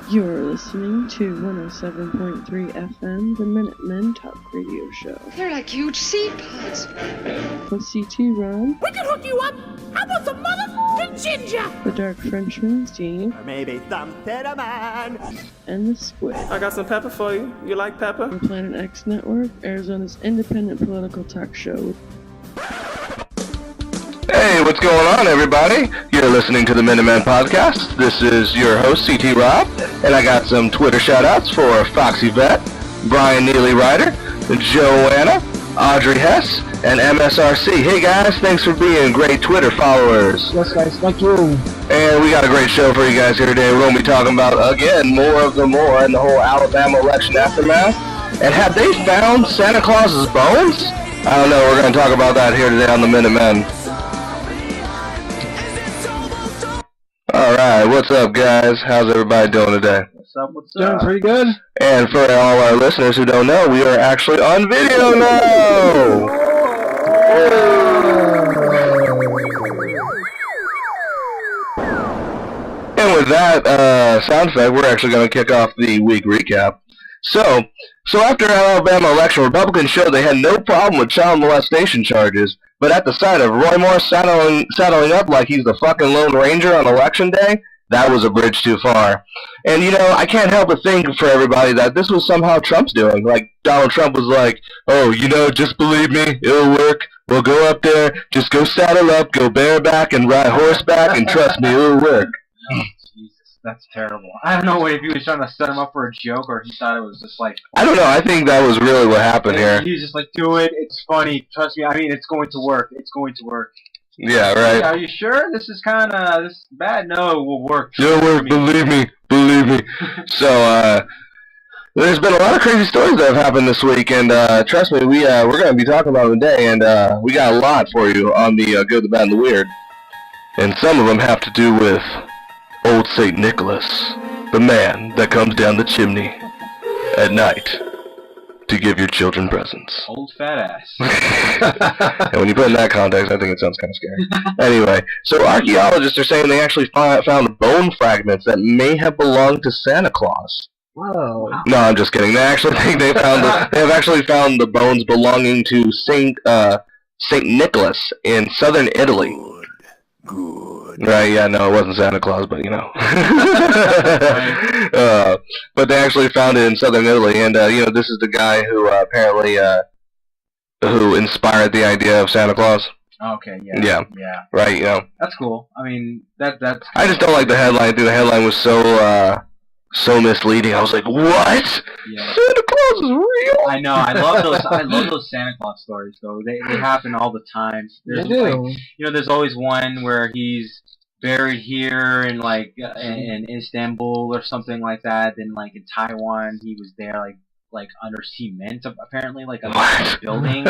You're listening to 107.3 FM, the Minutemen Talk Radio Show. They're like huge sea pods. With CT Ron. We can hook you up! How about some motherfucking ginger? The Dark Frenchman, Steve. Or maybe some man. And the Squid. I got some pepper for you. You like pepper? On Planet X Network, Arizona's independent political talk show. Hey, what's going on, everybody? You're listening to the Minutemen Podcast. This is your host, CT Rob, and I got some Twitter shout-outs for Foxy Vet, Brian Neely Ryder, Joanna, Audrey Hess, and MSRC. Hey, guys, thanks for being great Twitter followers. Yes, guys, thank you. And we got a great show for you guys here today. We're going to be talking about, again, more of the more in the whole Alabama election aftermath. And have they found Santa Claus's bones? I don't know. We're going to talk about that here today on the Minutemen. Alright, what's up, guys? How's everybody doing today? What's up? Doing pretty good. And for all our listeners who don't know, we are actually on video now! And with that sound effect, we're actually going to kick off the week recap. So after the Alabama election, Republicans showed they had no problem with child molestation charges, but at the sight of Roy Moore saddling up like he's the fucking Lone Ranger on Election Day, that was a bridge too far. And, you know, I can't help but think for everybody that this was somehow Trump's doing. Like, Donald Trump was like, oh, you know, just believe me, it'll work. We'll go up there, just go saddle up, go bareback and ride horseback, and trust me, it'll work. That's terrible. I don't know if he was trying to set him up for a joke or he thought it was just like... I don't know. I think that was really what happened here. He was just like, do it. It's funny. Trust me. I mean, it's going to work. It's going to work. Yeah, right. Are you sure? This is kind of this bad. No, it will work. It'll work. Believe me. Believe me. So, there's been a lot of crazy stories that have happened this week, and trust me, we're going to be talking about them today, and we got a lot for you on the Good, the Bad, and the Weird. And some of them have to do with Old St. Nicholas, the man that comes down the chimney at night to give your children presents. Old fat ass. And when you put it in that context, I think it sounds kind of scary. Anyway, so archaeologists are saying they actually found bone fragments that may have belonged to Santa Claus. Whoa. No, I'm just kidding. They actually think they have actually found the bones belonging to Saint Nicholas in southern Italy. Good. Right, yeah, no, it wasn't Santa Claus, but you know. But they actually found it in southern Italy, and you know, this is the guy who apparently who inspired the idea of Santa Claus. Okay, yeah. Yeah. Right, you know. That's cool. I mean, that's. I just don't like the headline. I think the headline was so misleading. I was like, what? Yeah. Santa Claus is real? I know. I love those Santa Claus stories, though. They happen all the time. There's like, you know, there's always one where he's buried here in like in Istanbul or something like that. Then like in Taiwan, he was there like under cement, apparently, like under a building.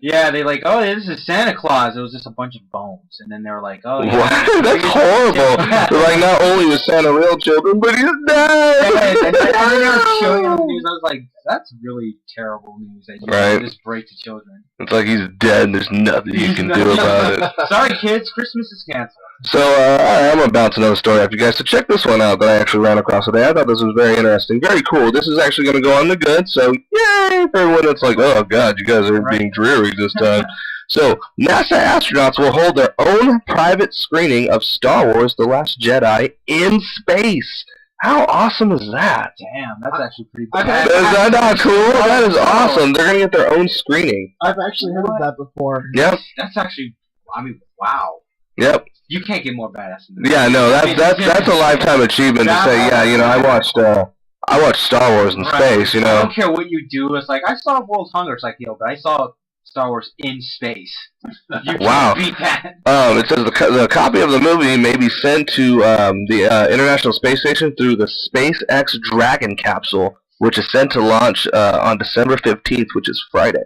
Yeah, they like, oh, this is Santa Claus. It was just a bunch of bones, and then they were like, oh, yeah, what? That's horrible. They're like, not only was Santa real children, but he's dead. And then they were showing on the news. I was like, that's really terrible news that you just break to children. It's like he's dead, and there's nothing you can do about it. Sorry, kids, Christmas is canceled. So, alright, I'm going to bounce another story after you guys. So check this one out that I actually ran across today. I thought this was very interesting. Very cool. This is actually going to go on the good, so yay for everyone that's like, oh, God, you guys are being dreary this time. So, NASA astronauts will hold their own private screening of Star Wars The Last Jedi in space. How awesome is that? Damn, that's actually pretty cool. Is that not cool? That is awesome. They're going to get their own screening. I've actually heard of that before. Yep. That's actually, I mean, wow. Yep. You can't get more badass than that. Yeah, no, that's a lifetime achievement to say, yeah, you know, I watched Star Wars in space, you know. I don't care what you do. It's like, I saw World Hunger. It's like, yo, but I saw Star Wars in space. You can't beat that. It says the copy of the movie may be sent to the International Space Station through the SpaceX Dragon capsule, which is set to launch on December 15th, which is Friday.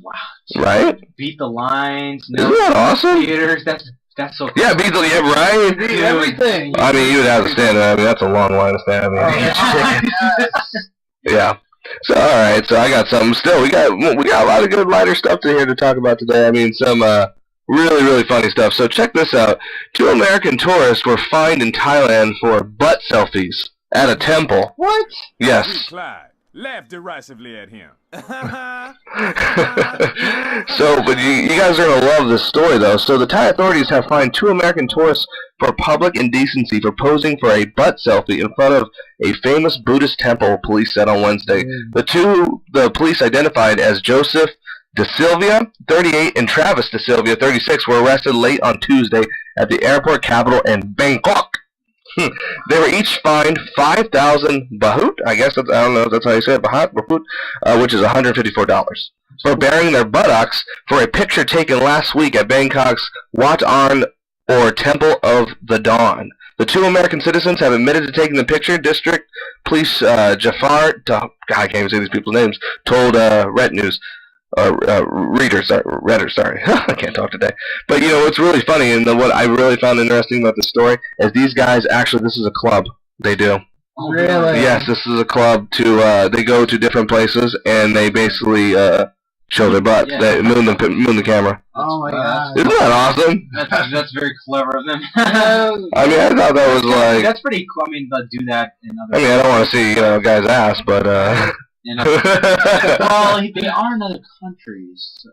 Wow. Right? Beat the lines. Isn't that awesome? Theaters. That's so cool. Yeah, beat the right. Beat everything. I mean, you would have to stand there. I mean, that's a long line to stand. I mean, yeah. So all right. So I got something. Still, we got a lot of good lighter stuff to here to talk about today. I mean, some really funny stuff. So check this out. 2 American tourists were fined in Thailand for butt selfies. at a temple. What? Yes. Clyde, laugh derisively at him. So, but you guys are going to love this story, though. So the Thai authorities have fined 2 American tourists for public indecency for posing for a butt selfie in front of a famous Buddhist temple, police said on Wednesday. The police identified as Joseph De Silva, 38, and Travis De Silva, 36, were arrested late on Tuesday at the airport capital in Bangkok. They were each fined 5,000 baht, I don't know if that's how you say it, baht, which is $154, for burying their buttocks for a picture taken last week at Bangkok's Wat Arn, or Temple of the Dawn. The 2 American citizens have admitted to taking the picture. District Police Jafar, God, I can't even say these people's names, told Reddest, sorry. I can't talk today. But, what's really funny, and what I really found interesting about this story, is these guys, actually, this is a club they do. Oh, really? Yes, this is a club they go to different places, and they basically, show their butts. Yeah. They moon the camera. Oh my god. Isn't that awesome? That's very clever of them. I mean, I thought that was like... That's pretty cool. I mean, they'll do that in other... I mean, I don't want to see, a guy's ass, but, well, they are in other countries.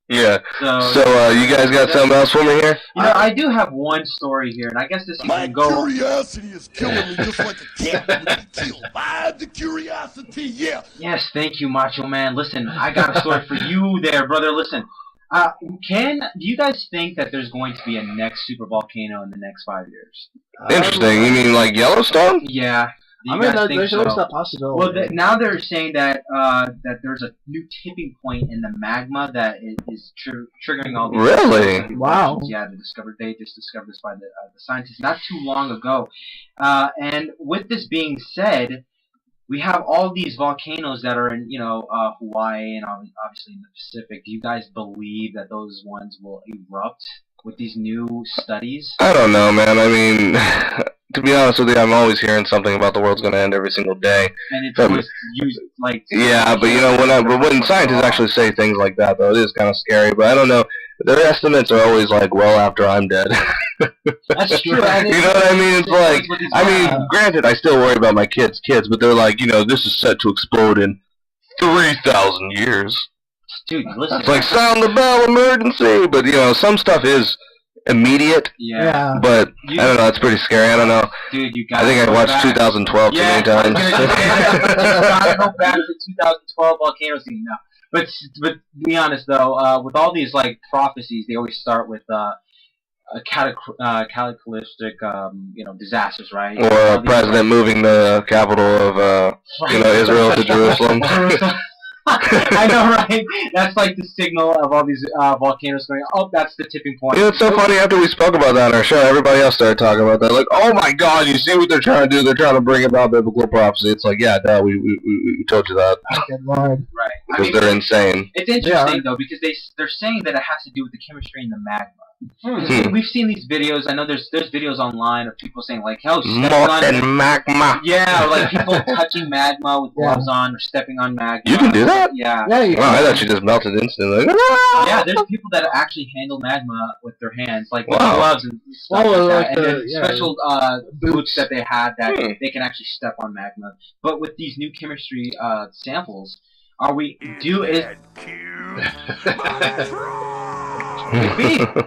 Yeah. So you guys got something else for me here? I do have one story here, and I guess this My can go... curiosity is killing me just like a cat would be killed by the curiosity, yeah. Yes, thank you, Macho Man. Listen, I got a story for you there, brother. Listen, do you guys think that there's going to be a next super volcano in the next 5 years? Interesting. You mean like Yellowstone? Yeah. There's always that possibility. Well, now they're saying that that there's a new tipping point in the magma that is triggering all these... Really? Wow. Yeah, they just discovered this by the scientists not too long ago. And with this being said, we have all these volcanoes that are in, Hawaii and obviously in the Pacific. Do you guys believe that those ones will erupt with these new studies? I don't know, man. I mean, to be honest with you, I'm always hearing something about the world's going to end every single day. And it's always used like... Yeah, but when scientists actually say things like that, though, it is kind of scary. But I don't know. Their estimates are always like well after I'm dead. That's true. You know what I mean? It's like, granted, I still worry about my kids, but they're like, this is set to explode in 3,000 years. Dude, listen. It's like, sound the bell, emergency! But, some stuff is immediate. Yeah. But, I don't know, it's pretty scary. I don't know. Dude, I think I watched 2012 too many times. You gotta go back to 2012 volcano scene now. But to be honest, though, with all these, prophecies, they always start with cataclysmic, disasters, right? Or a president moving the capital of, Israel to Jerusalem. I know, right? That's like the signal of all these volcanoes going, oh, that's the tipping point. It's so funny, after we spoke about that on our show, everybody else started talking about that. Like, oh my god, you see what they're trying to do? They're trying to bring about biblical prophecy. It's like, yeah, duh, we told you that. Good Lord. Right. Because they're insane. It's interesting, though, because they're saying that it has to do with the chemistry in the magma. We've seen these videos. I know there's videos online of people saying molten magma. Yeah, or like people touching magma with gloves on or stepping on magma. You can do that? Yeah. Yeah, you can. I thought you just melted instantly. Yeah, there's people that actually handle magma with their hands, like with gloves and stuff like that. And then special boots that they have that they can actually step on magma. But with these new chemistry samples, are we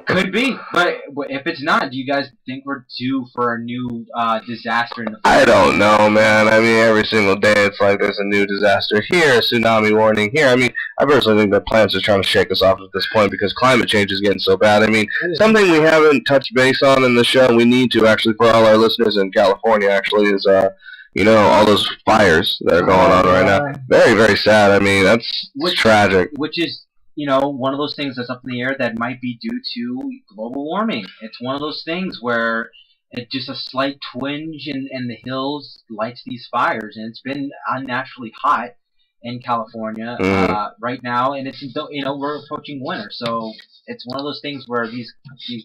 Could be, but if it's not, do you guys think we're due for a new disaster in the future? I don't know, man. I mean, every single day it's like there's a new disaster here, a tsunami warning here. I mean, I personally think that plants are trying to shake us off at this point because climate change is getting so bad. I mean, something we haven't touched base on in the show, and we need to actually for all our listeners in California actually is all those fires that are going on right now. Very, very sad. I mean, it's tragic. Which is one of those things that's up in the air that might be due to global warming. It's one of those things where it's just a slight twinge in the hills lights these fires, and it's been unnaturally hot in California right now, and it's we're approaching winter, so it's one of those things where these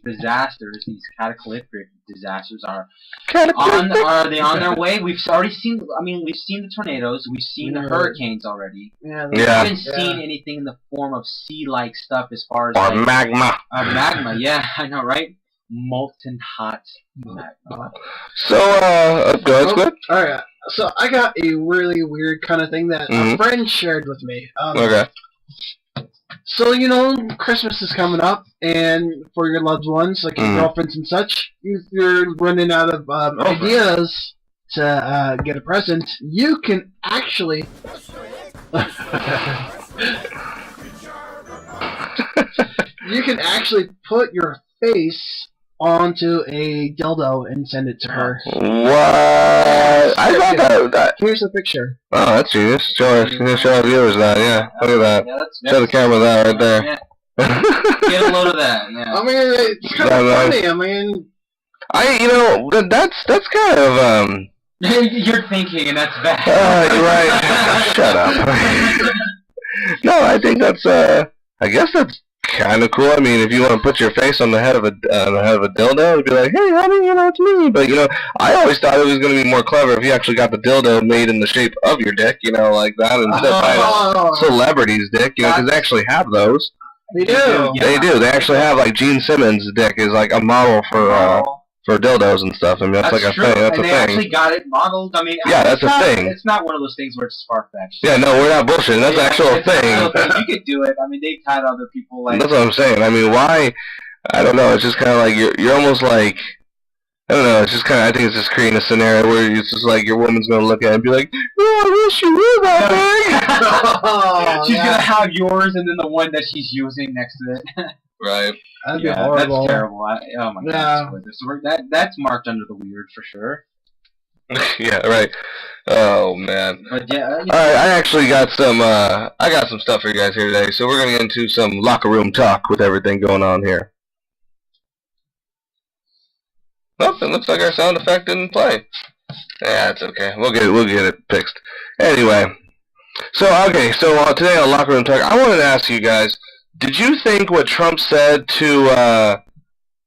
disasters, these cataclysmic disasters are they on their way? We've already seen. I mean, we've seen the tornadoes, we've seen the hurricanes already. We haven't seen anything in the form of sea-like stuff as far as magma. Magma, yeah, I know, right? molten hot magma. So, go ahead. Alright, so I got a really weird kind of thing that a friend shared with me. Okay. So, you know, Christmas is coming up, and for your loved ones, like your girlfriends and such, if you're running out of ideas to get a present, you can actually... you can actually put your face onto a dildo and send it to her. What? I thought that... Here's a picture. Oh, that's genius. Show our viewers that, yeah. Look at that. Yeah, Show the camera that right there. Yeah. Get a load of that, yeah. I mean, it's kind of funny, I mean... You know, that's kind of, You're thinking, and that's bad. You're right. Shut up. No, I think that's, I guess that's kind of cool. I mean, if you want to put your face on the head of a dildo, it'd be like, hey, honey, you know, it's me. But, you know, I always thought it was going to be more clever if you actually got the dildo made in the shape of your dick, you know, like that, instead of a celebrity's dick, you know, because they actually have those. They do. They do. They actually have, like, Gene Simmons' dick is, like, a model for dildos and stuff. I mean, that's like a true. thing. That's and a they thing. actually got it modeled. I mean, yeah, that's a thing. It's not one of those things where it's far-fetched. Yeah, no, we're not bullshitting. That's actual thing. You could do it. I mean, they've had other people like... That's what I'm saying. I mean, why? I don't know. It's just kind of like you're almost like... I don't know. It's just kind of... I think it's just creating a scenario where it's just like your woman's going to look at it and be like, oh, I wish you were that big. She's going to have yours and then the one that she's using next to it. Right. That'd be horrible. That's terrible. Oh my god. So that's marked under the weird for sure. Yeah, right. Oh man. But yeah. Alright, I actually got some stuff for you guys here today, so we're gonna get into some locker room talk with everything going on here. Oh, it looks like our sound effect didn't play. Yeah, it's okay. We'll get it fixed. Anyway. So today on Locker Room Talk, I wanted to ask you guys, did you think what Trump said to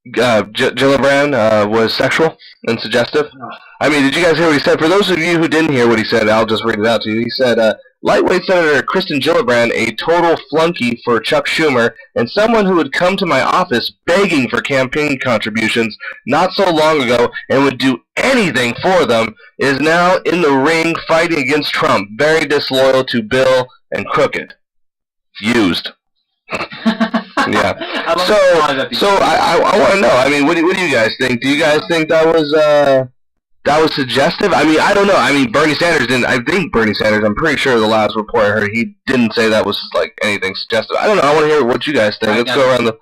Gillibrand was sexual and suggestive? No. I mean, did you guys hear what he said? For those of you who didn't hear what he said, I'll just read it out to you. He said, lightweight Senator Kristen Gillibrand, a total flunky for Chuck Schumer, and someone who would come to my office begging for campaign contributions not so long ago and would do anything for them, is now in the ring fighting against Trump, very disloyal to Bill and crooked. Used. Yeah. So I want to know. I mean, what do you guys think? Do you guys think that was suggestive? I mean, I don't know. I mean, Bernie Sanders didn't. I think Bernie Sanders. I'm pretty sure the last report I heard, he didn't say that was like anything suggestive. I don't know. I want to hear what you guys think. Let's go around the.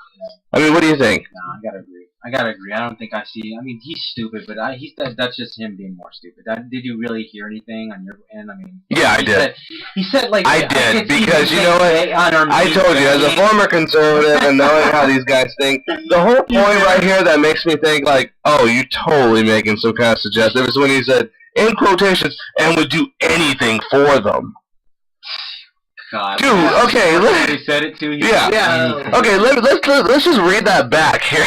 I mean, what do you think? No, I gotta agree. I don't think I see. I mean, he's stupid, but that's just him being more stupid. Did you really hear anything on your end? I mean, yeah, I did. He said like I did because you know what? I told you, as a former conservative and knowing how these guys think, the whole point right here that makes me think like, oh, you're totally making some kind of suggestive is when he said in quotations and would do anything for them. God. Dude, okay, he said it to you. Yeah. Okay, let's just read that back here.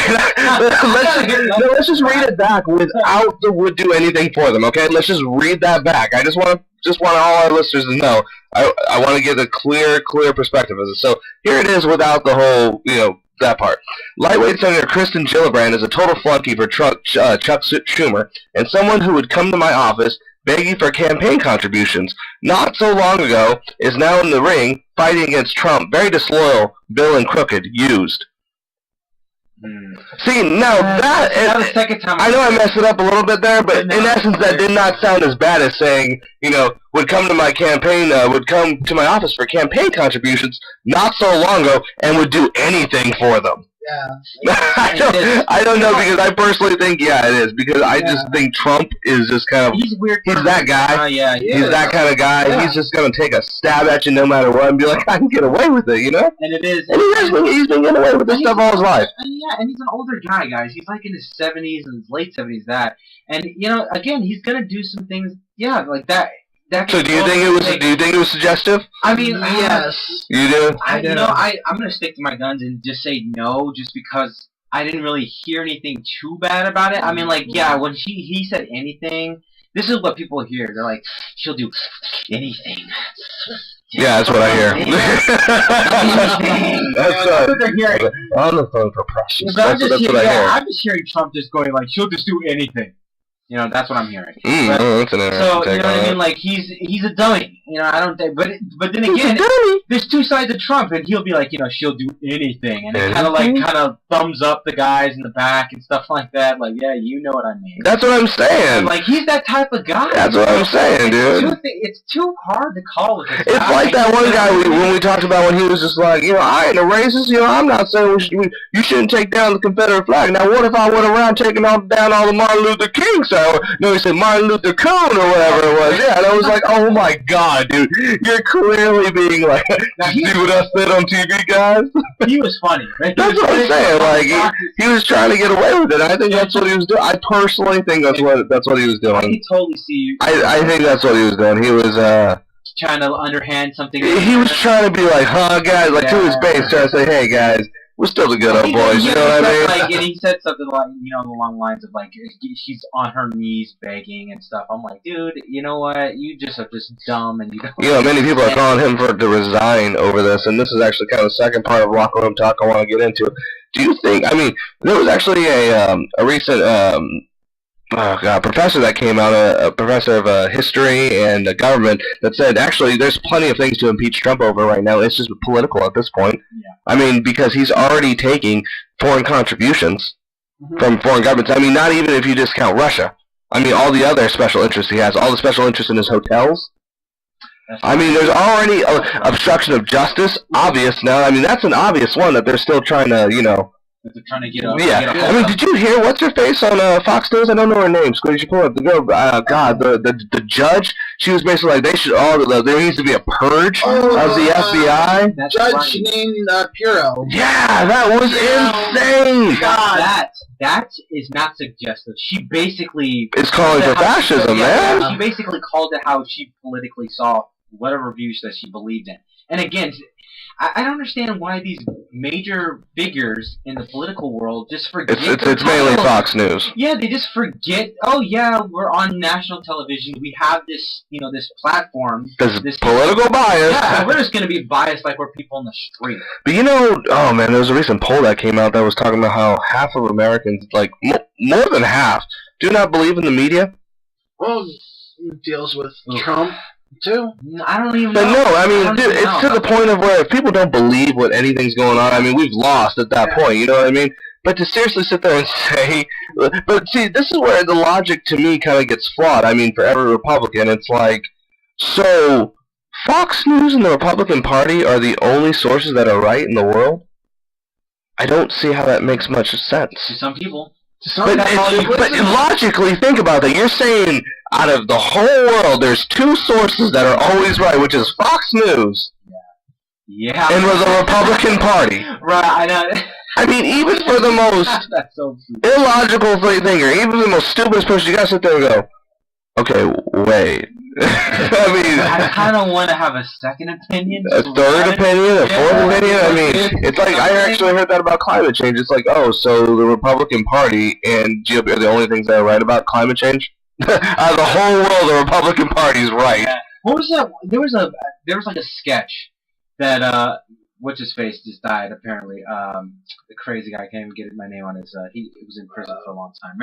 let's just read it back without the would do anything for them. Okay, let's just read that back. I just want all our listeners to know. I want to get a clear perspective of this. So here it is without the whole, that part. Lightweight Senator Kristen Gillibrand is a total flunky for Chuck Schumer and someone who would come to my office begging for campaign contributions not so long ago is now in the ring fighting against Trump. Very disloyal, Bill and crooked, used. See, now that the second time I know I messed it up a little bit there, but in essence that did not sound as bad as saying, would come to my campaign, would come to my office for campaign contributions not so long ago and would do anything for them. Yeah. I don't know because I personally think it is because I just think Trump is just kind of he's weird. He's that guy. He's that kind of guy. Yeah. He's just gonna take a stab at you no matter what and be like, I can get away with it, And it is. And he's been getting away with this stuff all his life. And he's an older guy, guys. He's like in his 70s and his late 70s. And again, he's gonna do some things. Yeah, like that. So do you think it was suggestive? I mean, yes. You do? I'm gonna stick to my guns and just say no, just because I didn't really hear anything too bad about it. I mean, when he said anything, this is what people hear. They're like, she'll do anything Yeah, that's what I hear. That's what they're hearing. On the phone for precious. That's what I hear. I'm just hearing Trump just going like, she'll just do anything. You know, that's what I'm hearing. That's an interesting so, you know what I mean? Like, he's a dummy. You know, I don't think... But then again, there's two sides of Trump, and he'll be like, you know, she'll do anything. And it kind of thumbs up the guys in the back and stuff like that. Like, yeah, you know what I mean. That's what I'm saying. Like, he's that type of guy. That's what I'm saying, dude. It's too hard to call with this It's guy. like that one guy when we talked about when he was just like, you know, I ain't a racist. You know, I'm not saying you shouldn't take down the Confederate flag. Now, what if I went around taking down all the Martin Luther King? So, no, he said Martin Luther Coon or whatever it was. Yeah, and I was like, oh my god, dude, you're clearly being like, see what I said on TV, guys? He was funny. Right? That's what I'm saying. Like, he was trying to get away with it. I think that's what he was doing. I personally think that's what he was doing. I can totally see you. I think that's what he was doing. He was trying to underhand something. He was trying to be like, huh, guys, like to his base, trying to say, hey, guys, we're still the good old boys, you know what I mean? Like, and he said something like, you know, along the lines of like, she's on her knees begging and stuff. I'm like, dude, you know what? You just are just dumb, and you don't. You know, many people are calling him to resign over this, and this is actually kind of the second part of Locker Room Talk I want to get into. Do you think? I mean, there was actually a recent professor that came out, a professor of history and government, that said actually there's plenty of things to impeach Trump over right now. It's just political at this point. Yeah. I mean, because he's already taking foreign contributions from foreign governments. I mean, not even if you discount Russia. I mean, all the other special interests he has, all the special interests in his hotels. I mean, there's already obstruction of justice, obvious now. I mean, that's an obvious one that they're still trying to, you know. They're trying to get up. Yeah, I mean, did you hear what's her face on Fox News? I don't know her name. Squiddy, you pull up the girl. The judge. She was basically like, they should all. There needs to be a purge of the FBI. Judge named Puro. Yeah, that was insane. That is not suggestive. She basically is calling for fascism, man. She basically called it how she politically saw whatever views that she believed in. And again, I don't understand why these major figures in the political world just forget. It's mainly Fox News. Yeah, they just forget. Oh yeah, we're on national television. We have this, you know, this platform. This political bias. Yeah, we're just gonna be biased like we're people on the street. But you know, oh man, there was a recent poll that came out that was talking about how half of Americans, like more than half, do not believe in the media. Well, it deals with Trump. Too? I don't even know. But no, I mean, dude, it's to the point of where if people don't believe what anything's going on, I mean, we've lost at that point, you know what I mean? But to seriously sit there and say, but see, this is where the logic to me kind of gets flawed. I mean, for every Republican, it's like, so Fox News and the Republican Party are the only sources that are right in the world? I don't see how that makes much sense. To some people. But logically, think about that. You're saying out of the whole world, there's two sources that are always right, which is Fox News and the Republican Party. Right, I know. I mean, even for the most illogical thinker, even the most stupidest person, you gotta sit there and go, okay, wait. I mean, I kind of want to have a second opinion. A third opinion, a fourth opinion. I mean, it's like I actually heard that about climate change. It's like, oh, so the Republican Party and GOP are the only things that are right about climate change. Out of the whole world, the Republican Party is right. What was that? There was like a sketch that what's his face just died apparently. The crazy guy, I can't even get my name on his. He was in prison for a long time.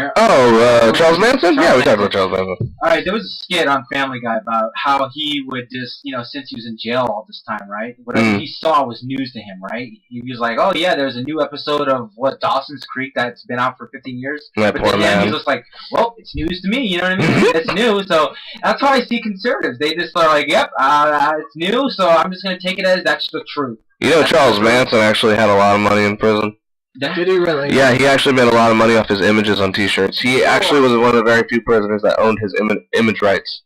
Charles Manson? Yeah, we talked about Charles Manson. Alright, there was a skit on Family Guy about how he would just, you know, since he was in jail all this time, right? Whatever he saw was news to him, right? He was like, oh yeah, there's a new episode of Dawson's Creek that's been out for 15 years. That but poor man. He's just like, well, it's news to me, you know what I mean? It's new, so that's how I see conservatives. They just are like, yep, it's new, so I'm just going to take it as that's the truth. You know, Charles Manson actually had a lot of money in prison. Did he really? Yeah, he actually made a lot of money off his images on T-shirts. He actually was one of the very few prisoners that owned his image rights.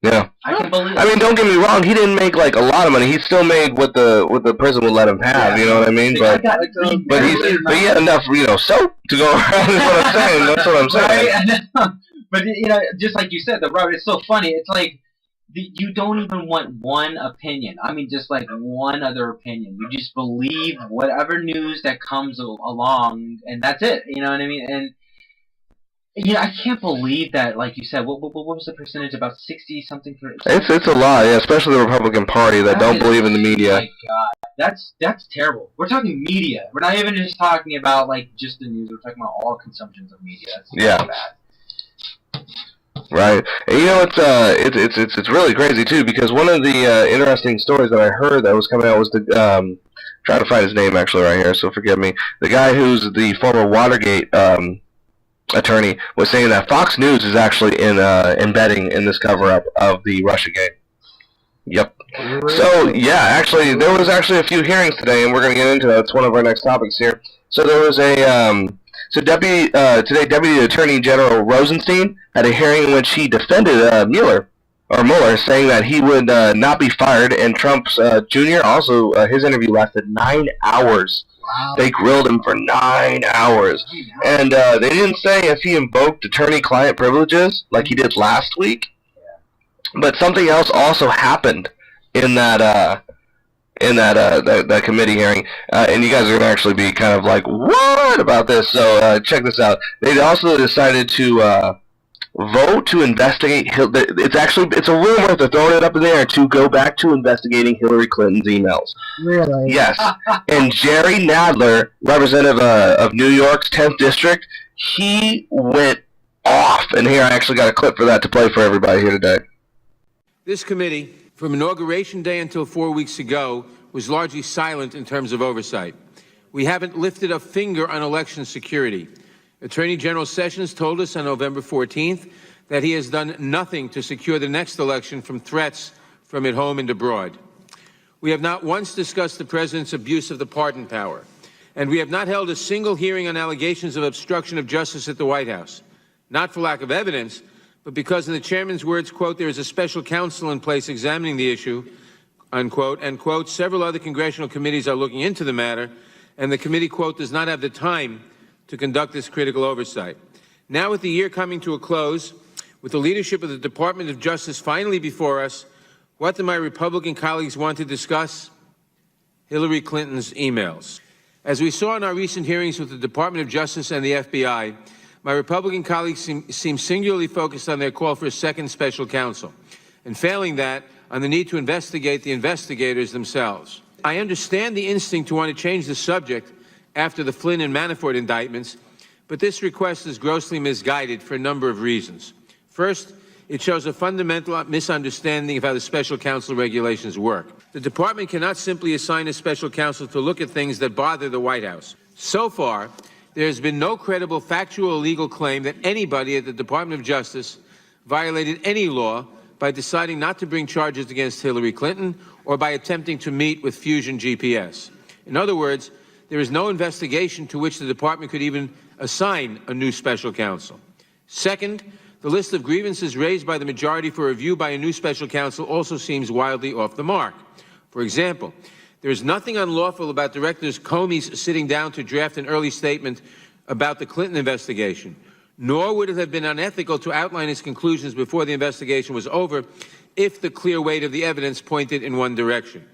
Yeah. I can believe. I mean, don't get me wrong. He didn't make like a lot of money. He still made what the prison would let him have. You know what I mean? But he had enough, you know, soap to go around. Is what I'm saying. That's what I'm saying. Right? But you know, just like you said, the road. It's so funny. It's like. You don't even want one opinion. I mean, just like one other opinion. You just believe whatever news that comes along, and that's it. You know what I mean? And Yeah, I can't believe that. Like you said, what was the percentage? About 60-something. It's a lot, yeah, especially the Republican Party that don't believe in the media. My God, that's terrible. We're talking media. We're not even just talking about like just the news. We're talking about all consumptions of media. That's yeah. bad. Right, and you know it's really crazy too, because one of the interesting stories that I heard that was coming out was the trying to find his name actually right here, so forgive me. The guy who's the former Watergate attorney was saying that Fox News is actually embedding in this cover-up of the Russiagate. Yep. So yeah, actually there was actually a few hearings today, and we're going to get into that. It's one of our next topics here. So there was a today Deputy Attorney General Rosenstein had a hearing in which he defended Mueller, saying that he would not be fired, and Trump's Jr. also his interview lasted 9 hours. Wow. They grilled him for 9 hours, and they didn't say if he invoked attorney-client privileges like he did last week. But something else also happened in that that committee hearing, and you guys are gonna actually be kind of like, what about this? So check this out. They also decided to vote to investigate. It's a rumor. They're throwing it up in the air to go back to investigating Hillary Clinton's emails. Really? Yes. And Jerry Nadler, representative of New York's 10th district, he went off. And here I actually got a clip for that to play for everybody here today. This committee, from Inauguration Day until 4 weeks ago, was largely silent in terms of oversight. We haven't lifted a finger on election security. Attorney General Sessions told us on November 14th that he has done nothing to secure the next election from threats from at home and abroad. We have not once discussed the president's abuse of the pardon power, and we have not held a single hearing on allegations of obstruction of justice at the White House, not for lack of evidence, but because, in the chairman's words, quote, there is a special counsel in place examining the issue, unquote, and, quote, several other congressional committees are looking into the matter, and the committee, quote, does not have the time to conduct this critical oversight. Now, with the year coming to a close, with the leadership of the Department of Justice finally before us, what do my Republican colleagues want to discuss? Hillary Clinton's emails. As we saw in our recent hearings with the Department of Justice and the FBI, my Republican colleagues seem singularly focused on their call for a second special counsel, and failing that, on the need to investigate the investigators themselves. I understand the instinct to want to change the subject after the Flynn and Manafort indictments, but this request is grossly misguided for a number of reasons. First, it shows a fundamental misunderstanding of how the special counsel regulations work. The department cannot simply assign a special counsel to look at things that bother the White House. So far, there has been no credible factual or legal claim that anybody at the Department of Justice violated any law by deciding not to bring charges against Hillary Clinton or by attempting to meet with Fusion GPS. In other words, there is no investigation to which the department could even assign a new special counsel. Second, the list of grievances raised by the majority for review by a new special counsel also seems wildly off the mark. For example, there is nothing unlawful about Directors Comey's sitting down to draft an early statement about the Clinton investigation, nor would it have been unethical to outline his conclusions before the investigation was over if the clear weight of the evidence pointed in one direction.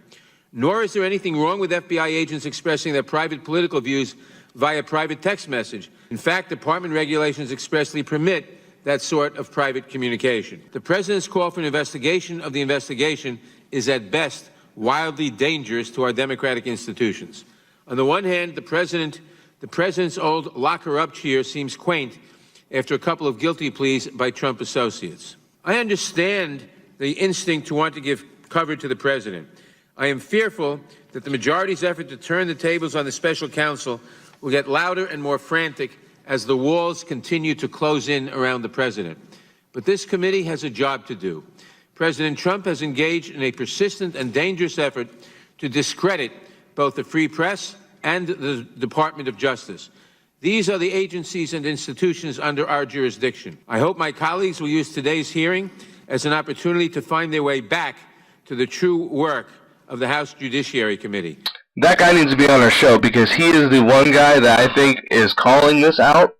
Nor is there anything wrong with FBI agents expressing their private political views via private text message. In fact, department regulations expressly permit that sort of private communication. The president's call for an investigation of the investigation is at best wildly dangerous to our democratic institutions. On the one hand, the president's old lock-her-up cheer seems quaint after a couple of guilty pleas by Trump associates. I understand the instinct to want to give cover to the president. I am fearful that the majority's effort to turn the tables on the special counsel will get louder and more frantic as the walls continue to close in around the president. But this committee has a job to do. President Trump has engaged in a persistent and dangerous effort to discredit both the free press and the Department of Justice. These are the agencies and institutions under our jurisdiction. I hope my colleagues will use today's hearing as an opportunity to find their way back to the true work of the House Judiciary Committee. That guy needs to be on our show because he is the one guy that I think is calling this out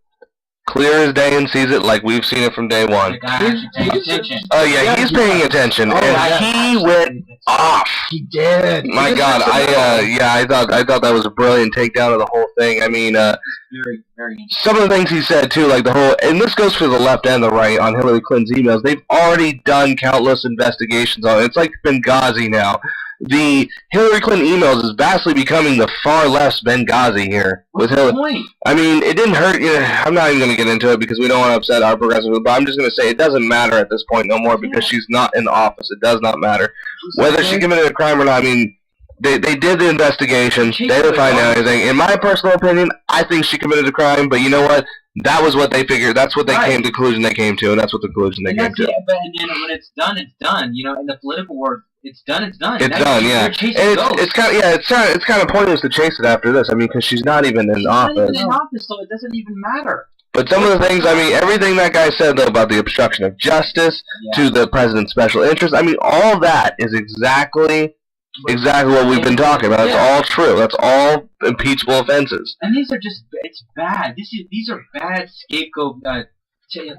clear as day and sees it like we've seen it from day one. The guy actually paying attention. Oh yeah, he's paying attention, and he went off. He did. My God, I thought that was a brilliant takedown of the whole thing. I mean, Very, very interesting. some of the things he said too, like the whole, and this goes for the left and the right on Hillary Clinton's emails. They've already done countless investigations on it. It's like Benghazi now. The Hillary Clinton emails is vastly becoming the far left Benghazi here with Hillary. Point? I mean, it didn't hurt. I'm not even going to get into it because we don't want to upset our progressives. But I'm just going to say it doesn't matter at this point no more because she's not in office. It does not matter whether she committed a crime or not. I mean, they did the investigation. They didn't find out anything. In my personal opinion, I think she committed a crime. But you know what? That was what they figured. That's what they came to. The conclusion they came to, and that's what the conclusion they came to. And then when it's done, it's done. You know, in the political world, it's done. It's done. It's done, yeah. And it's kind of pointless to chase it after this. I mean, because she's not even in office. She's not even in office, so it doesn't even matter. But some of the things, I mean, everything that guy said though about the obstruction of justice to the president's special interest, I mean, all that is exactly what we've been talking about. That's all true. That's all impeachable offenses. And these are it's bad. These are bad scapegoat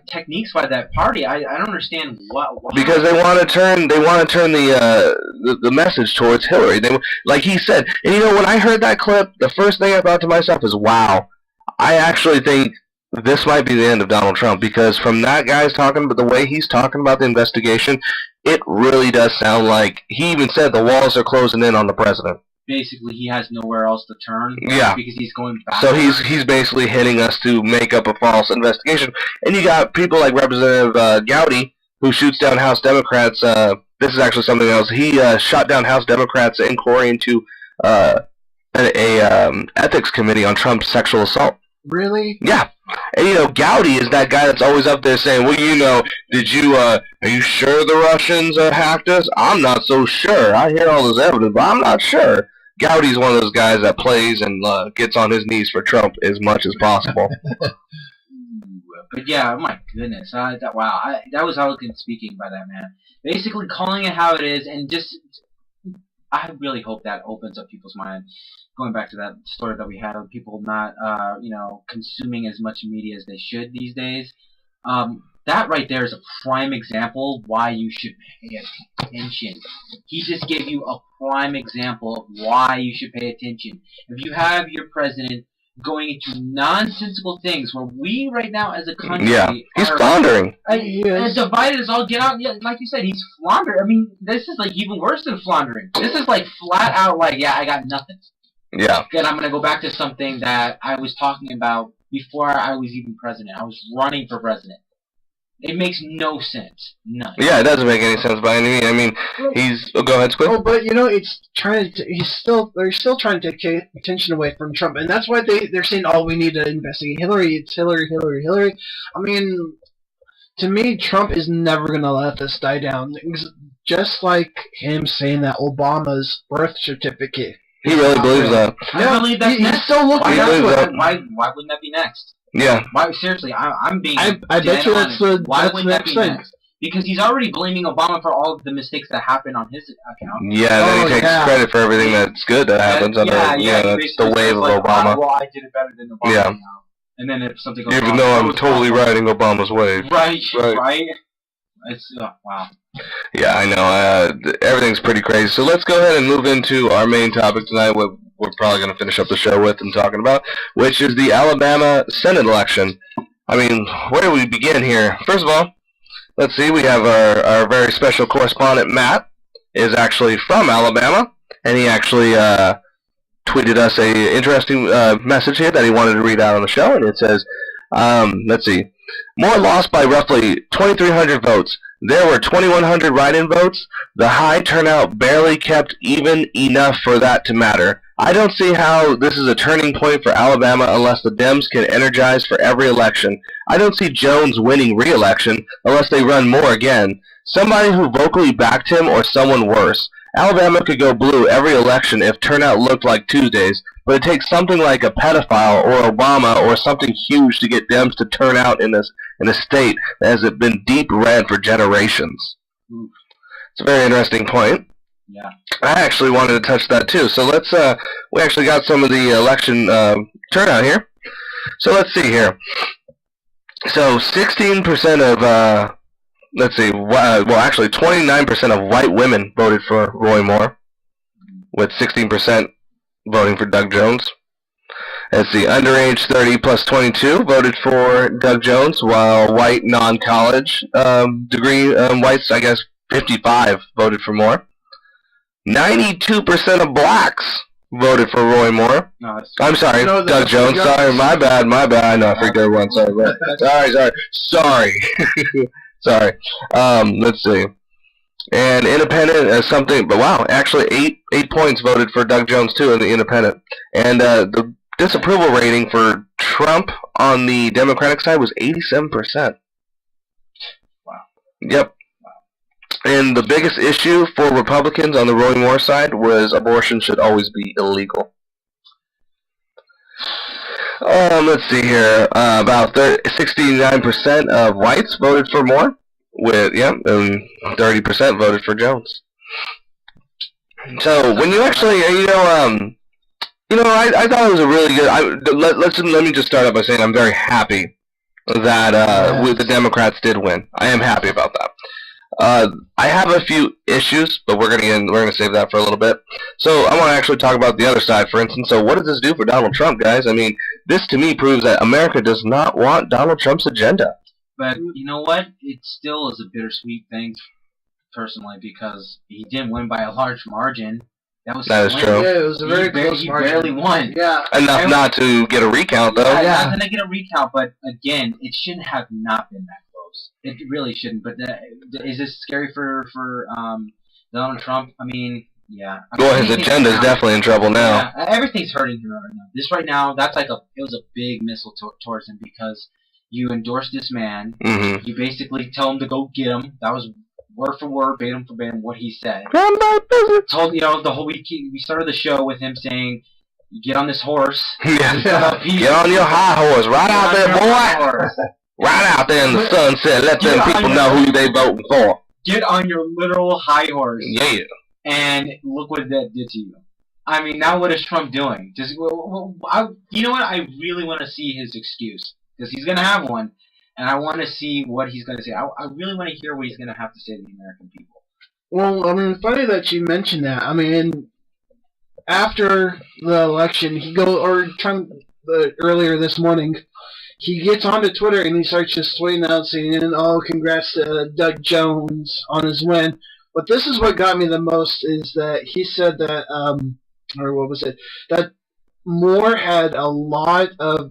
techniques by that party. I don't understand why. Because they want to turn the message towards Hillary. Like he said, and you know, when I heard that clip, the first thing I thought to myself is, wow, I actually think this might be the end of Donald Trump, because from that guy's talking, but the way he's talking about the investigation, it really does sound like, he even said the walls are closing in on the president. Basically, he has nowhere else to turn. Yeah. Because he's going back. So he's basically hitting us to make up a false investigation. And you got people like Representative Gowdy, who shoots down House Democrats. This is actually something else. He shot down House Democrats' inquiry into an ethics committee on Trump's sexual assault. Really? Yeah. And you know, Gowdy is that guy that's always up there saying, well, you know, are you sure the Russians hacked us? I'm not so sure. I hear all this evidence, but I'm not sure. Gowdy's one of those guys that plays and gets on his knees for Trump as much as possible. But yeah, oh my goodness. That was eloquent speaking by that man. Basically calling it how it is, and just, I really hope that opens up people's mind. Going back to that story that we had of people not, consuming as much media as they should these days. That right there is a prime example why you should pay attention. He just gave you a prime example of why you should pay attention. If you have your president going into nonsensical things where we right now as a country he's floundering. As divided as all get out, like you said, he's floundering. I mean, this is like even worse than floundering. This is like flat out like, I got nothing. Yeah. Again, I'm going to go back to something that I was talking about before I was even president. I was running for president. It makes no sense. None. Yeah, it doesn't make any sense by any means. I mean, go ahead, Squid. Oh, but you know, they're still trying to take attention away from Trump, and that's why they're saying, oh, we need to investigate Hillary. It's Hillary. I mean, to me, Trump is never gonna let this die down. Just like him saying that Obama's birth certificate. He really believes that. I believe that's next. He's still looking into it. Why wouldn't that be next? Yeah. Why, seriously, I'm being. I bet you that's the next thing. Next? Because he's already blaming Obama for all of the mistakes that happened on his account. Yeah, then he takes credit for everything that's good that happens under. That's the wave of Obama. Well, I did it better than Obama. Yeah. Now. And then if something goes even wrong, though I'm totally riding Obama's wave. Right. It's wow. Yeah, I know. Everything's pretty crazy. So let's go ahead and move into our main topic tonight. We're probably going to finish up the show with and talking about, which is the Alabama Senate election. I mean, where do we begin here? First of all, let's see. We have our very special correspondent, Matt, is actually from Alabama, and he actually tweeted us a interesting message here that he wanted to read out on the show, and it says, let's see, Moore lost by roughly 2,300 votes. There were 2,100 write-in votes. The high turnout barely kept even enough for that to matter. I don't see how this is a turning point for Alabama unless the Dems can energize for every election. I don't see Jones winning re-election unless they run Moore again. Somebody who vocally backed him or someone worse. Alabama could go blue every election if turnout looked like Tuesdays, but it takes something like a pedophile or Obama or something huge to get Dems to turn out in a state that has been deep red for generations. It's a very interesting point. Yeah. I actually wanted to touch that too. So let's we actually got some of the election turnout here. So let's see here. So 16% of let's see, well actually 29% of white women voted for Roy Moore, with 16% voting for Doug Jones. Let's see, underage 30 plus 22 voted for Doug Jones, while white non-college degree whites, I guess 55 voted for Moore. 92% of blacks voted for Roy Moore. No, I'm sorry, Doug Jones. Sorry, my bad. I know, I freaked everyone. Sorry. Sorry. Let's see. And independent something, but wow, actually 8 points voted for Doug Jones too in the independent. And the disapproval rating for Trump on the Democratic side was 87%. Wow. Yep. Wow. And the biggest issue for Republicans on the Roy Moore side was abortion should always be illegal. Let's see here. About 69% of whites voted for Moore, with and 30% voted for Jones. So when you actually, I thought it was a really good. Let me just start out by saying I'm very happy that the Democrats did win. I am happy about that. I have a few issues, but we're gonna save that for a little bit. So I want to actually talk about the other side, for instance. So what does this do for Donald Trump, guys? I mean, this to me proves that America does not want Donald Trump's agenda. But you know what? It still is a bittersweet thing, personally, because he didn't win by a large margin. That is true. Yeah, it was a very close margin. He barely won. Yeah. Enough not to get a recount, though. Yeah, not to get a recount, but again, it shouldn't have not been that close. It really shouldn't. But is this scary for Donald Trump? I mean, yeah. Well, his agenda is definitely in trouble now. Yeah, everything's hurting him right now. This right now, that's like it was a big missile towards him, because you endorse this man. Mm-hmm. You basically tell him to go get him. That was word for word, verbatim for verbatim, what he said. Told the whole week. We started the show with him saying, "Get on this horse. Get on your high horse, right out there, boy. Right out there in the sunset. Let them people know who they voting for. Get on your literal high horse." Yeah. And look what that did to you. I mean, now what is Trump doing? You know what? I really want to see his excuse, because he's gonna have one. And I want to see what he's going to say. I really want to hear what he's going to have to say to the American people. Well, I mean, funny that you mentioned that. I mean, after the election, Trump, earlier this morning, he gets onto Twitter and he starts just tweeting out saying, "Oh, congrats to Doug Jones on his win." But this is what got me the most, is that he said that, or what was it, that Moore had a lot of,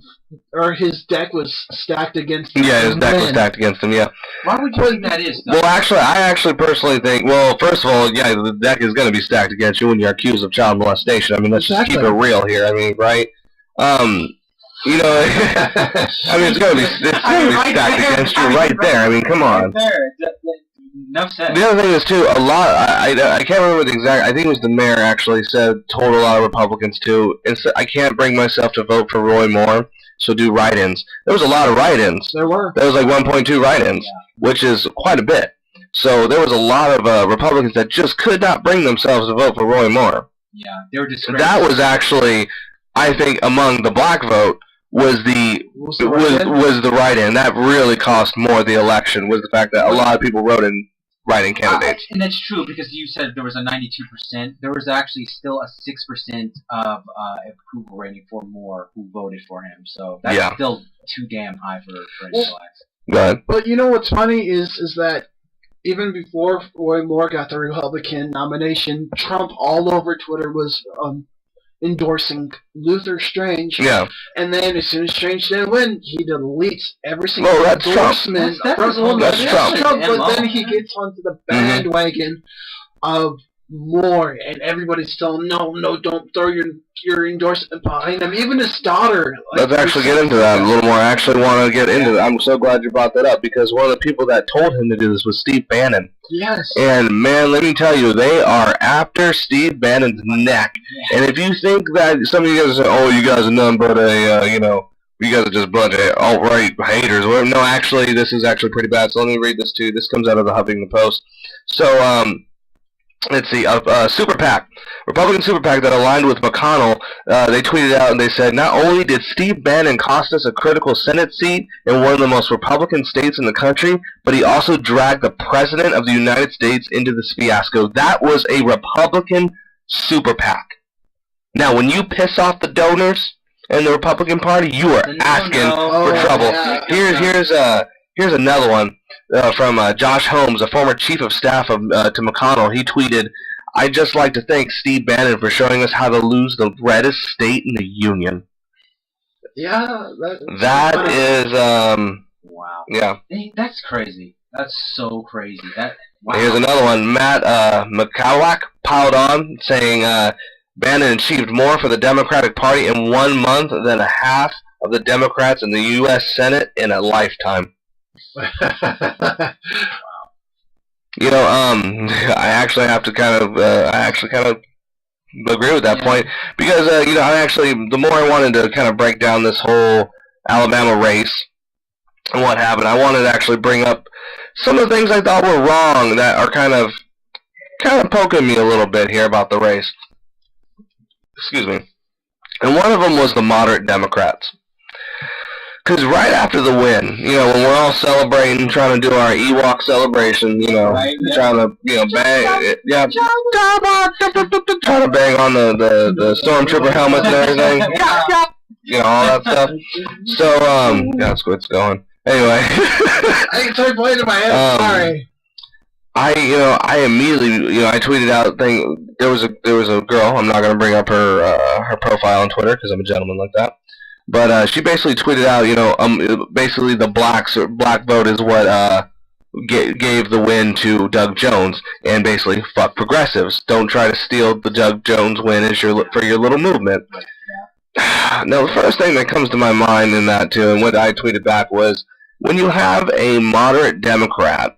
or his deck was stacked against him. Yeah, his deck was stacked against him, yeah. Why would you think that is, though? Well, actually, I personally think, well, first of all, yeah, the deck is going to be stacked against you when you're accused of child molestation. I mean, let's just keep it real here. I mean, right? I mean, it's going to be stacked against you right there. I mean, come on. Enough said. The other thing is, too, a lot, I can't remember the exact, I think it was the mayor actually told a lot of Republicans, too, I can't bring myself to vote for Roy Moore, so do write-ins. There was a lot of write-ins. There were. There was like 1.2 write-ins, which is quite a bit. So there was a lot of Republicans that just could not bring themselves to vote for Roy Moore. Yeah, they were disgraced. That was actually, I think, among the black vote, was the write-in. That really cost more the election, was the fact that a lot of people wrote in write-in candidates. And that's true, because you said there was a 92%. There was actually still a 6% of approval rating for Moore who voted for him. So that's still too damn high for any blacks. Go ahead. But you know what's funny is that even before Roy Moore got the Republican nomination, Trump all over Twitter was endorsing Luther Strange. Yeah. And then as soon as Strange didn't win, he deletes every single endorsement. That's Trump. But then he gets onto the bandwagon of Moore, and everybody's telling him, no, don't throw your endorsement behind him. Even his daughter. Let's actually get into that a little more. I actually want to get into that. I'm so glad you brought that up, because one of the people that told him to do this was Steve Bannon. Yes. And, man, let me tell you, they are after Steve Bannon's neck. And if you think that some of you guys are saying, oh, you guys are none but you guys are just a bunch of alt-right haters. Well, no, actually, this is actually pretty bad. So let me read this to you. This comes out of the Huffington Post. So, let's see, super PAC, Republican super PAC that aligned with McConnell. They tweeted out and they said, not only did Steve Bannon cost us a critical Senate seat in one of the most Republican states in the country, but he also dragged the President of the United States into this fiasco. That was a Republican super PAC. Now, when you piss off the donors in the Republican Party, you are asking for trouble. Here's another one from Josh Holmes, a former chief of staff to McConnell. He tweeted, "I'd just like to thank Steve Bannon for showing us how to lose the reddest state in the union." Yeah, that is wow. Yeah, that's crazy. That's so crazy. Wow. Here's another one. Matt McCowak piled on, saying Bannon achieved more for the Democratic Party in 1 month than a half of the Democrats in the U.S. Senate in a lifetime. You know, I actually have to kind of agree with that point, because you know, the more I wanted to kind of break down this whole Alabama race and what happened, I wanted to actually bring up some of the things I thought were wrong that are kind of poking me a little bit here about the race. Excuse me. And one of them was the moderate Democrats. Because right after the win, you know, when we're all celebrating, trying to do our Ewok celebration, you know, trying to, you know, bang, trying to bang on the stormtrooper helmets and everything, you know, all that stuff. So, yeah, that's where it's going. Anyway, I started playing in my head. Sorry. I immediately, you know, I tweeted out there was a girl. I'm not gonna bring up her profile on Twitter because I'm a gentleman like that. But she basically tweeted out, you know, basically the black vote is what gave the win to Doug Jones, and basically fuck progressives. Don't try to steal the Doug Jones win for your little movement. Now, the first thing that comes to my mind in that too, and what I tweeted back was, when you have a moderate Democrat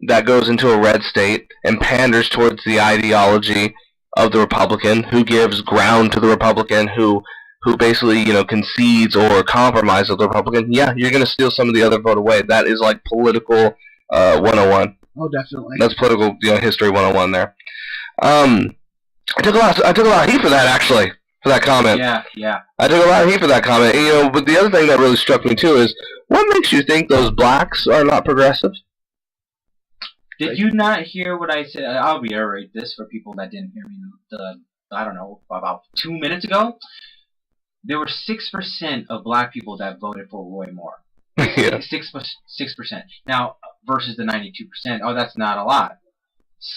that goes into a red state and panders towards the ideology of the Republican, who gives ground to the Republican, who basically, you know, concedes or compromises with the Republican, yeah, you're going to steal some of the other vote away. That is like political 101. Oh, definitely. That's political, you know, history 101 there. I took a lot of heat for that, actually, for that comment. Yeah. I took a lot of heat for that comment. And, you know, but the other thing that really struck me too is, what makes you think those blacks are not progressive? Did you not hear what I said? I'll reiterate this for people that didn't hear me. I don't know, about 2 minutes ago. There were 6% of black people that voted for Roy Moore. Yeah. 6%. Now, versus the 92%. Oh, that's not a lot.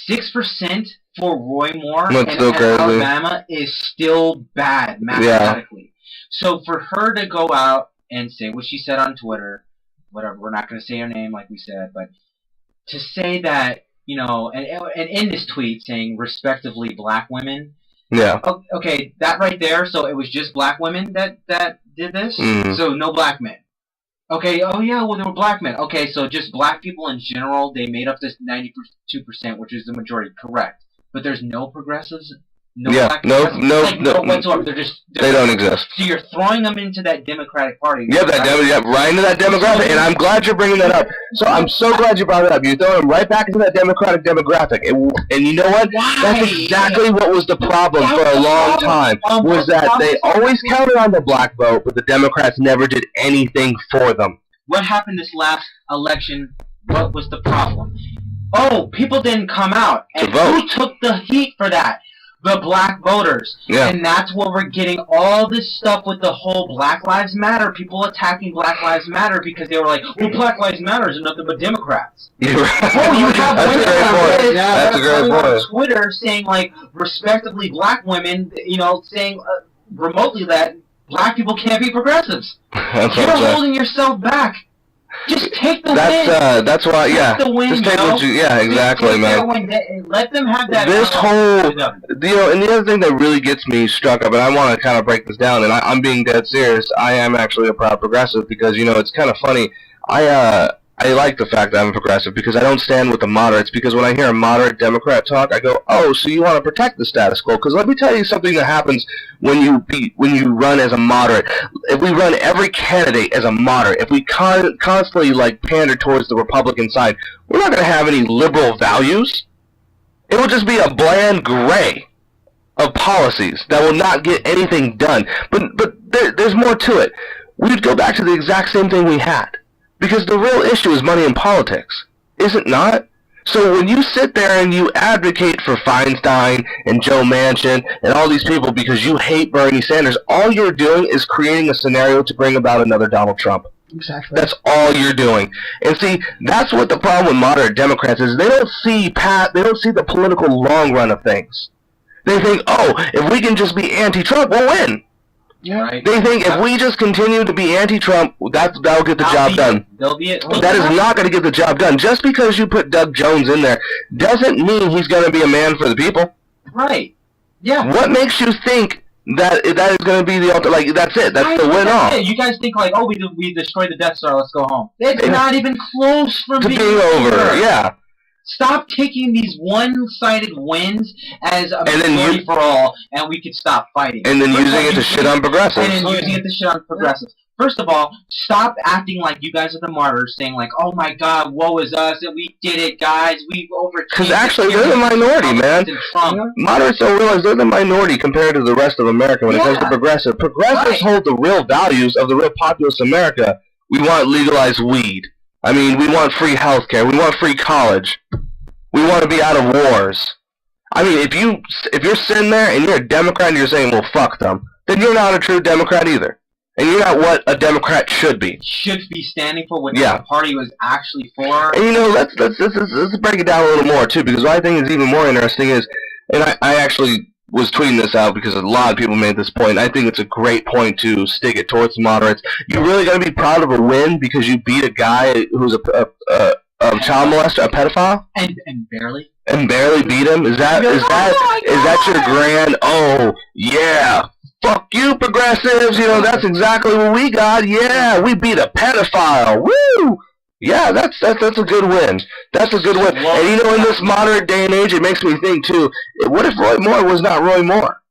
6% for Roy Moore in Alabama is still bad mathematically. Yeah. So for her to go out and say what she said on Twitter, whatever, we're not going to say her name like we said, but to say that, you know, and in this tweet saying respectively black women. Yeah. Okay, that right there. So it was just black women that did this. So no black men. Okay. Oh yeah. Well, there were black men. Okay. So just black people in general, they made up this 92%, which is the majority. Correct. But there's no progressives. No black progressives. No whatsoever. They don't exist. So you're throwing them into that Democratic Party. Yeah, right into that demographic, and I'm glad you're bringing that up. So I'm so glad you brought it up. You're throwing them right back into that Democratic demographic, and you know what? Why? That's exactly what was the problem for a long time. Was that they always counted on the black vote, but the Democrats never did anything for them. What happened this last election? What was the problem? Oh, people didn't come out, and who took the heat for that? The black voters. Yeah. And that's what we're getting all this stuff with the whole Black Lives Matter. People attacking Black Lives Matter because they were like, well, Black Lives Matter is nothing but Democrats. You're right. Oh, you have women That's a great point. on Twitter saying, like, respectively black women, you know, saying remotely that black people can't be progressives. You're holding yourself back. Just take the win. That's why, yeah. Take the win, just take what you, yeah, exactly, man. Let them have that. This whole, you know, and the other thing that really gets me struck up, and I want to kind of break this down, and I'm being dead serious. I am actually a proud progressive because, you know, it's kind of funny. I like the fact that I'm a progressive because I don't stand with the moderates, because when I hear a moderate Democrat talk, I go, oh, so you want to protect the status quo? Because let me tell you something that happens when you run as a moderate. If we run every candidate as a moderate, if we constantly like pander towards the Republican side, we're not going to have any liberal values. It will just be a bland gray of policies that will not get anything done. But there's more to it. We would go back to the exact same thing we had. Because the real issue is money in politics. Is it not? So when you sit there and you advocate for Feinstein and Joe Manchin and all these people because you hate Bernie Sanders, all you're doing is creating a scenario to bring about another Donald Trump. Exactly. That's all you're doing. And see, that's what the problem with moderate Democrats is. They don't see the political long run of things. They think, oh, if we can just be anti-Trump, we'll win. Yeah. Right. They think if we just continue to be anti-Trump, that'll get the job done. That is not going to get the job done. Just because you put Doug Jones in there doesn't mean he's going to be a man for the people. Right. Yeah. What makes you think that is going to be the ultimate? Like, that's it. That's the win-off. You guys think like, oh, we destroyed the Death Star. Let's go home. It's not even close from to being over. Yeah. Stop taking these one-sided wins as a majority for all, and we could stop fighting. And then using it to shit on progressives. And then using it to shit on progressives. First of all, stop acting like you guys are the martyrs, saying like, "Oh my God, woe is us, and we did it, guys. We overcame." Because actually, they're the minority, man. Moderates don't realize they're the minority compared to the rest of America when it comes to progressive. Progressives hold the real values of the real populous America. We want legalized weed. I mean, we want free healthcare. We want free college. We want to be out of wars. I mean, if you're sitting there and you're a Democrat and you're saying, well, fuck them, then you're not a true Democrat either. And you're not what a Democrat should be. Should be standing for what the party was actually for. And, you know, let's break it down a little more, too, because what I think is even more interesting is, and I actually was tweeting this out because a lot of people made this point. I think it's a great point to stick it towards the moderates. You really got to be proud of a win because you beat a guy who's a child molester, a pedophile, and barely beat him. Is that your grand? Oh yeah, fuck you, progressives. You know that's exactly what we got. Yeah, we beat a pedophile. Woo! Yeah, that's a good win. That's a good win. And you know, in this moderate day and age, it makes me think too. What if Roy Moore was not Roy Moore?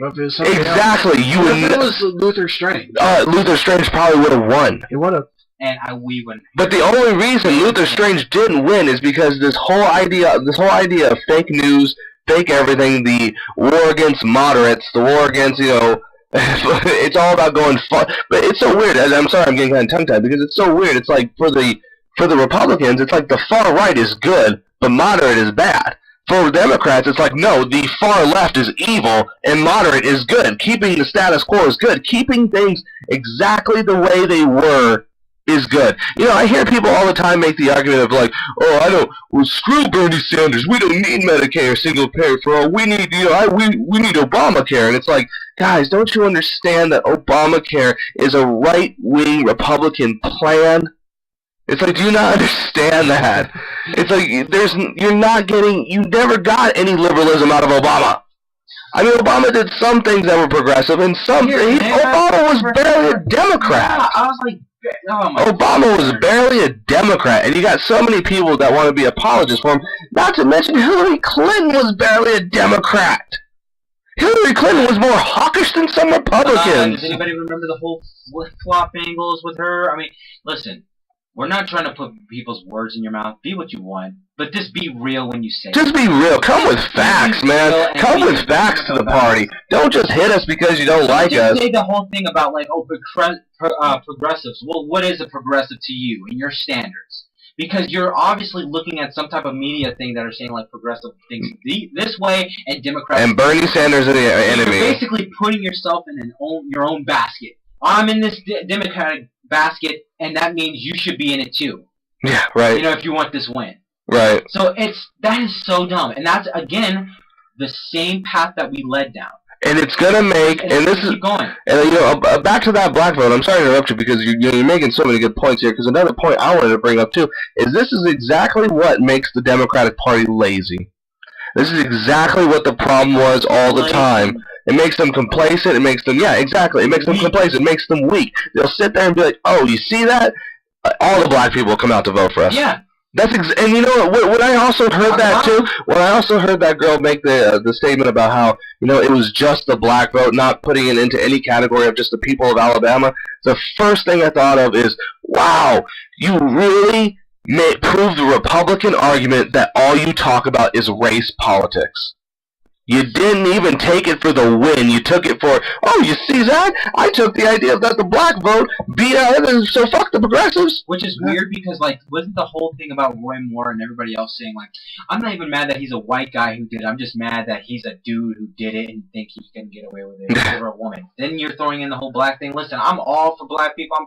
Exactly. It was Luther Strange. Luther Strange probably would have won. He would have. And we wouldn't. But the only reason Luther Strange didn't win is because this whole idea of fake news, fake everything, the war against moderates, the war against, you know, it's all about going far. But it's so weird. I'm sorry, I'm getting kind of tongue-tied because it's so weird. It's like for the Republicans, it's like the far right is good, but moderate is bad. For Democrats, it's like, no, the far left is evil and moderate is good. Keeping the status quo is good. Keeping things exactly the way they were is good. You know, I hear people all the time make the argument of like, oh, well, screw Bernie Sanders. We don't need Medicare, single payer for all. We need, you know, we need Obamacare. And it's like, guys, don't you understand that Obamacare is a right-wing Republican plan? It's like, do you not understand that? It's like, you never got any liberalism out of Obama. I mean, Obama did some things that were progressive, and Obama was barely a Democrat. Yeah, I was like, Obama was barely a Democrat, and you got so many people that want to be apologists for him. Not to mention Hillary Clinton was barely a Democrat. Hillary Clinton was more hawkish than some Republicans. Does anybody remember the whole flip-flop angles with her? I mean, listen, we're not trying to put people's words in your mouth. Be what you want, but just be real when you say it. Just be real. Come with facts, man. Come with facts to the party. Don't just hit us because you don't like us. Don't say the whole thing about, like, progressives. Well, what is a progressive to you and your standards? Because you're obviously looking at some type of media thing that are saying, like, progressive things this way and Democrats. And Bernie Sanders are the enemy. You're basically putting yourself in your own basket. I'm in this Democratic basket, and that means you should be in it too. Yeah, right. You know, if you want this win. Right. So that is so dumb, and that's again the same path that we led down. And it's gonna make, and this is, keep going. And you know, back to that black vote. I'm sorry to interrupt you because you're making so many good points here. Because another point I wanted to bring up too is this is exactly what makes the Democratic Party lazy. This is exactly what the problem was all the time. It makes them complacent. It makes them, yeah, exactly. It makes them complacent. It makes them weak. They'll sit there and be like, "Oh, you see that? All the black people will come out to vote for us." Yeah. And you know what? When I also heard that too. When I also heard that girl make the statement about how, you know, it was just the black vote, not putting it into any category of just the people of Alabama. The first thing I thought of is, wow, you really prove the Republican argument that all you talk about is race politics. You didn't even take it for the win. You took it for, oh, you see that? I took the idea that the black vote beat out others, so fuck the progressives. Which is weird because, like, wasn't the whole thing about Roy Moore and everybody else saying, like, I'm not even mad that he's a white guy who did it. I'm just mad that he's a dude who did it and think he can get away with it over a woman. Then you're throwing in the whole black thing. Listen, I'm all for black people. I'm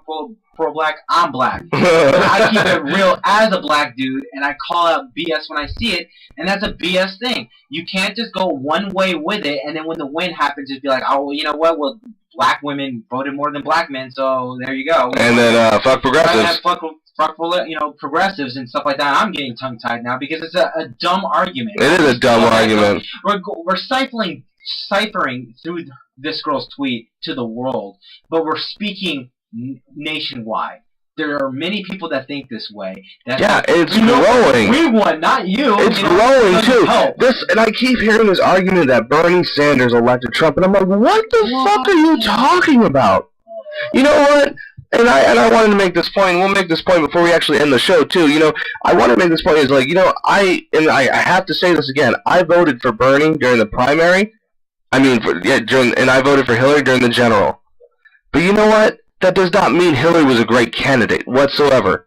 pro-black. I'm black. But I keep it real as a black dude, and I call out BS when I see it, and that's a BS thing. You can't just go one way with it, and then when the win happens, just be like, oh, well, you know what? Well, black women voted more than black men, so there you go. And then fuck progressives. Fuck, progressives and stuff like that. I'm getting tongue-tied now because it's a dumb argument. It is a dumb argument. We're ciphering through this girl's tweet to the world, but we're speaking nationwide. There are many people that think this way. It's growing. We won, not you. It's growing too. And I keep hearing this argument that Bernie Sanders elected Trump, and I'm like, what the fuck are you talking about? You know what? And I wanted to make this point. And we'll make this point before we actually end the show too. You know, I want to make this point is like, you know, I have to say this again. I voted for Bernie during the primary. I mean, and I voted for Hillary during the general. But you know what? That does not mean Hillary was a great candidate whatsoever.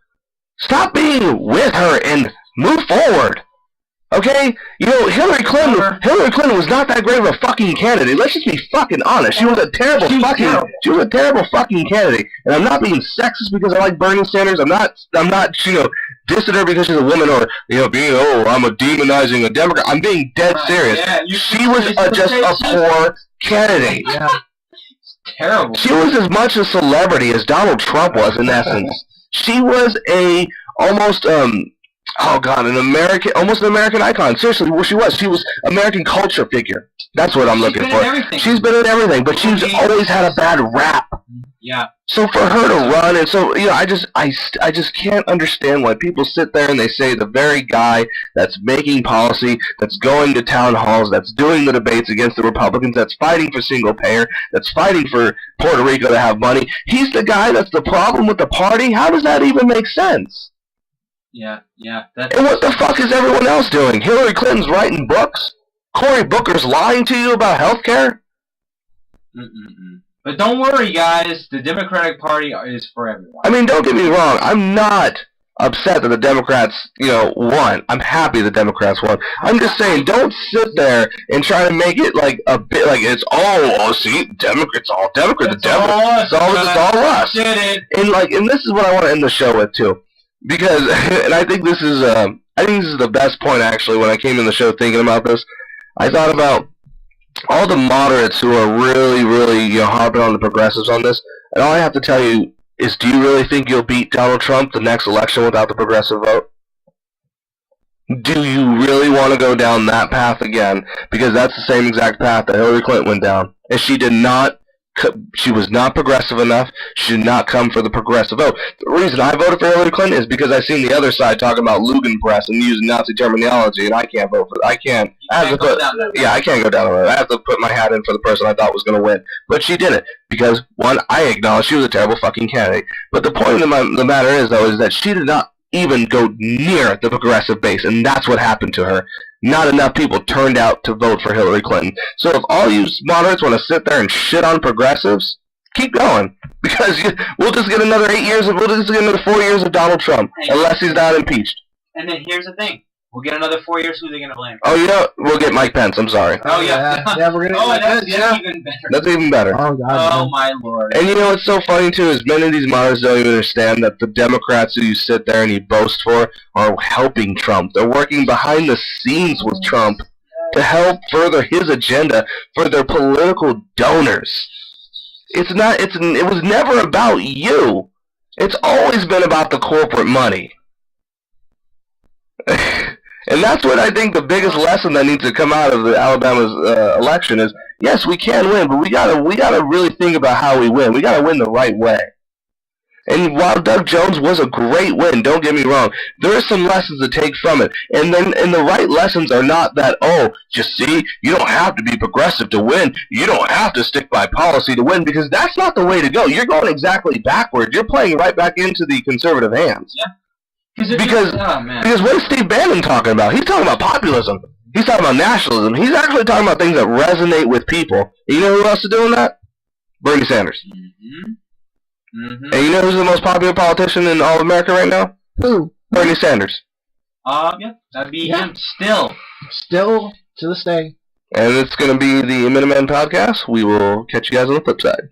Stop being with her and move forward. Okay? You know, Hillary Clinton was not that great of a fucking candidate. Let's just be fucking honest. She was a terrible fucking candidate. And I'm not being sexist because I like Bernie Sanders. I'm not dissing her because she's a woman or, I'm demonizing a Democrat. I'm being dead serious. Yeah, she was just a poor candidate. Yeah. Terrible. She was as much a celebrity as Donald Trump was, in essence. She was almost an American icon. Seriously, what she was. She was American culture figure. That's what I'm looking for. She's been in everything, but she's always had a bad rap. Yeah. So for her to run, and so I just can't understand why people sit there and they say the very guy that's making policy, that's going to town halls, that's doing the debates against the Republicans, that's fighting for single payer, that's fighting for Puerto Rico to have money, he's the guy that's the problem with the party. How does that even make sense? Yeah. And what the fuck is everyone else doing? Hillary Clinton's writing books. Cory Booker's lying to you about health care. But don't worry, guys. The Democratic Party is for everyone. I mean, don't get me wrong. I'm not upset that the Democrats, won. I'm happy the Democrats won. I'm just saying, don't sit there and try to make it like a bit like it's all Democrat. It's all us. And this is what I want to end the show with too, because and I think this is the best point actually. When I came in the show thinking about this, I thought about all the moderates who are really, really, harping on the progressives on this, and all I have to tell you is, do you really think you'll beat Donald Trump the next election without the progressive vote? Do you really want to go down that path again? Because that's the same exact path that Hillary Clinton went down, and she was not progressive enough. She did not come for the progressive vote. The reason I voted for Hillary Clinton is because I've seen the other side talking about Lugenpress and using Nazi terminology, and I can't vote for. I can't go down the road. I have to put my hat in for the person I thought was going to win. But she didn't because one, I acknowledge she was a terrible fucking candidate. But the point of the matter is that she did not even go near the progressive base, and that's what happened to her. Not enough people turned out to vote for Hillary Clinton. So if all you moderates want to sit there and shit on progressives, keep going. Because we'll just get another 8 years, we'll just get another 4 years of Donald Trump, unless he's not impeached. And then here's the thing. We'll get another 4 years. Who are they going to blame? Oh, we'll get Mike Pence. I'm sorry. Oh, yeah. We're going to get Pence. That's even better. That's even better. Oh, God. Oh, my Lord. And what's so funny, too, is many of these moderates don't even understand that the Democrats who you sit there and you boast for are helping Trump. They're working behind the scenes with Trump to help further his agenda for their political donors. It was never about you. It's always been about the corporate money. And that's what I think the biggest lesson that needs to come out of the Alabama's election is, yes, we can win, but we gotta really think about how we win. We gotta win the right way. And while Doug Jones was a great win, don't get me wrong, there are some lessons to take from it. And the right lessons are not that, you see, you don't have to be progressive to win. You don't have to stick by policy to win, because that's not the way to go. You're going exactly backwards. You're playing right back into the conservative hands. Yeah. Because what is Steve Bannon talking about? He's talking about populism. He's talking about nationalism. He's actually talking about things that resonate with people. And you know who else is doing that? Bernie Sanders. And you know who's the most popular politician in all of America right now? Who? Bernie Sanders. Yeah, that'd be him still. Still to this day. And it's going to be the Minuteman Podcast. We will catch you guys on the flip side.